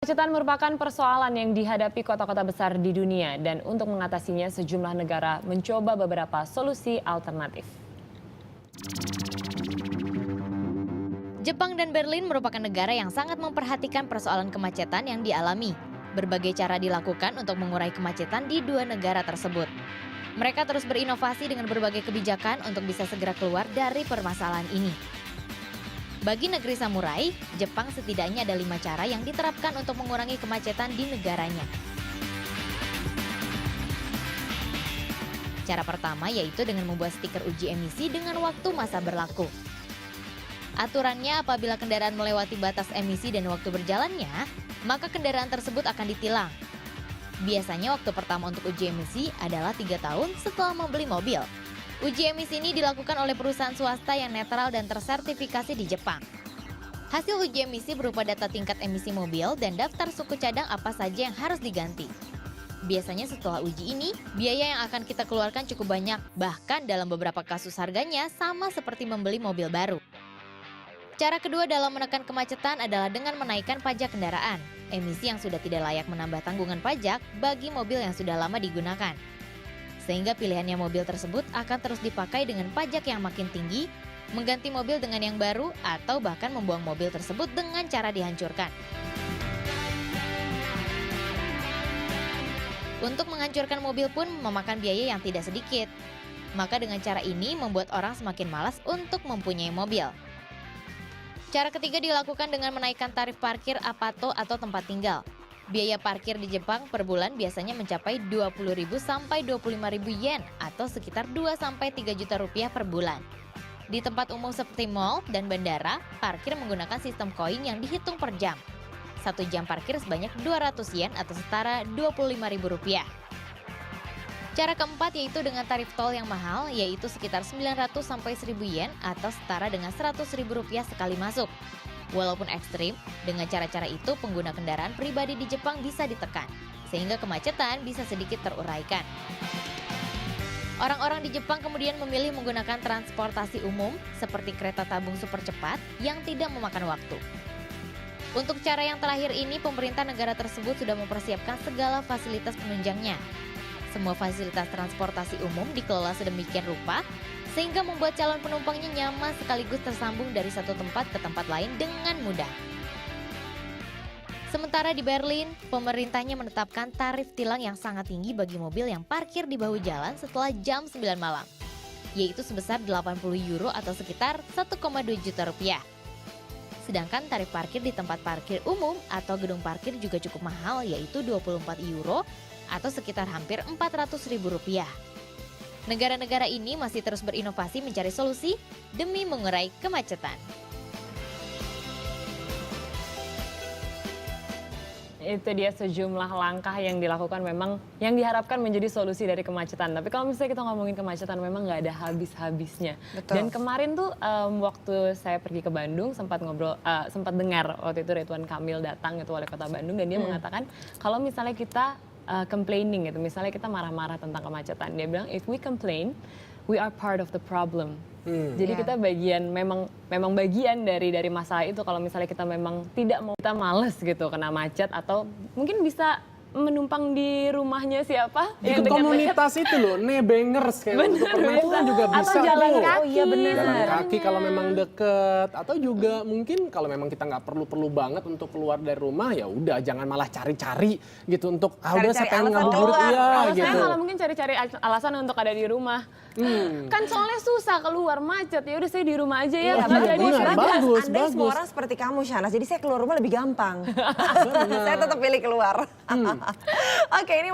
Kemacetan merupakan persoalan yang dihadapi kota-kota besar di dunia dan untuk mengatasinya sejumlah negara mencoba beberapa solusi alternatif. Jepang dan Berlin merupakan negara yang sangat memperhatikan persoalan kemacetan yang dialami. Berbagai cara dilakukan untuk mengurai kemacetan di dua negara tersebut. Mereka terus berinovasi dengan berbagai kebijakan untuk bisa segera keluar dari permasalahan ini. Bagi negeri samurai, Jepang setidaknya ada 5 cara yang diterapkan untuk mengurangi kemacetan di negaranya. Cara pertama yaitu dengan membuat stiker uji emisi dengan waktu masa berlaku. Aturannya apabila kendaraan melewati batas emisi dan waktu berjalannya, maka kendaraan tersebut akan ditilang. Biasanya waktu pertama untuk uji emisi adalah 3 tahun setelah membeli mobil. Uji emisi ini dilakukan oleh perusahaan swasta yang netral dan tersertifikasi di Jepang. Hasil uji emisi berupa data tingkat emisi mobil dan daftar suku cadang apa saja yang harus diganti. Biasanya setelah uji ini, biaya yang akan kita keluarkan cukup banyak, bahkan dalam beberapa kasus harganya sama seperti membeli mobil baru. Cara kedua dalam menekan kemacetan adalah dengan menaikkan pajak kendaraan, emisi yang sudah tidak layak menambah tanggungan pajak bagi mobil yang sudah lama digunakan. Sehingga pilihannya mobil tersebut akan terus dipakai dengan pajak yang makin tinggi, mengganti mobil dengan yang baru, atau bahkan membuang mobil tersebut dengan cara dihancurkan. Untuk menghancurkan mobil pun memakan biaya yang tidak sedikit. Maka dengan cara ini membuat orang semakin malas untuk mempunyai mobil. Cara ketiga dilakukan dengan menaikkan tarif parkir apato atau tempat tinggal. Biaya parkir di Jepang per bulan biasanya mencapai 20.000 sampai 25.000 yen atau sekitar 2-3 juta rupiah per bulan. Di tempat umum seperti mal dan bandara, parkir menggunakan sistem koin yang dihitung per jam. 1 jam parkir sebanyak 200 yen atau setara 25.000 rupiah. Cara keempat yaitu dengan tarif tol yang mahal, yaitu sekitar 900 sampai 1.000 yen atau setara dengan 100.000 rupiah sekali masuk. Walaupun ekstrim, dengan cara-cara itu pengguna kendaraan pribadi di Jepang bisa ditekan, sehingga kemacetan bisa sedikit teruraikan. Orang-orang di Jepang kemudian memilih menggunakan transportasi umum seperti kereta tabung super cepat yang tidak memakan waktu. Untuk cara yang terakhir ini, pemerintah negara tersebut sudah mempersiapkan segala fasilitas penunjangnya. Semua fasilitas transportasi umum dikelola sedemikian rupa, sehingga membuat calon penumpangnya nyaman sekaligus tersambung dari satu tempat ke tempat lain dengan mudah. Sementara di Berlin, pemerintahnya menetapkan tarif tilang yang sangat tinggi bagi mobil yang parkir di bahu jalan setelah jam 9 malam, yaitu sebesar 80 euro atau sekitar 1,2 juta rupiah. Sedangkan tarif parkir di tempat parkir umum atau gedung parkir juga cukup mahal, yaitu 24 euro atau sekitar hampir 400.000 rupiah. Negara-negara ini masih terus berinovasi mencari solusi demi mengurai kemacetan. Itu dia sejumlah langkah yang dilakukan memang yang diharapkan menjadi solusi dari kemacetan. Tapi kalau misalnya kita ngomongin kemacetan memang nggak ada habis-habisnya. Dan kemarin tuh waktu saya pergi ke Bandung sempat ngobrol, sempat dengar waktu itu Ridwan Kamil datang itu wali kota Bandung dan dia mengatakan kalau misalnya kita complaining gitu, misalnya kita marah-marah tentang kemacetan, dia bilang if we complain, we are part of the problem. Jadi kita bagian memang bagian dari masalah itu. Kalau misalnya kita memang tidak mau, kita males gitu kena macet atau mungkin bisa menumpang di rumahnya siapa? Ikut komunitas itu loh, nebengers kayak untuk pernah itu kan juga bisa. Atau jalan tuh. kaki. Oh iya benar. Jalan kaki kalau memang deket, atau juga mungkin kalau memang kita nggak perlu banget untuk keluar dari rumah, ya udah jangan malah cari-cari gitu untuk udah saya pengen ngabuburit Kalau gitu. saya malah mungkin cari-cari alasan untuk ada di rumah. Kan soalnya susah keluar macet, ya udah saya di rumah aja ya. Bagus. Andai semua orang seperti kamu Shahnaz, jadi saya keluar rumah lebih gampang. Saya tetap pilih keluar. Oke, ini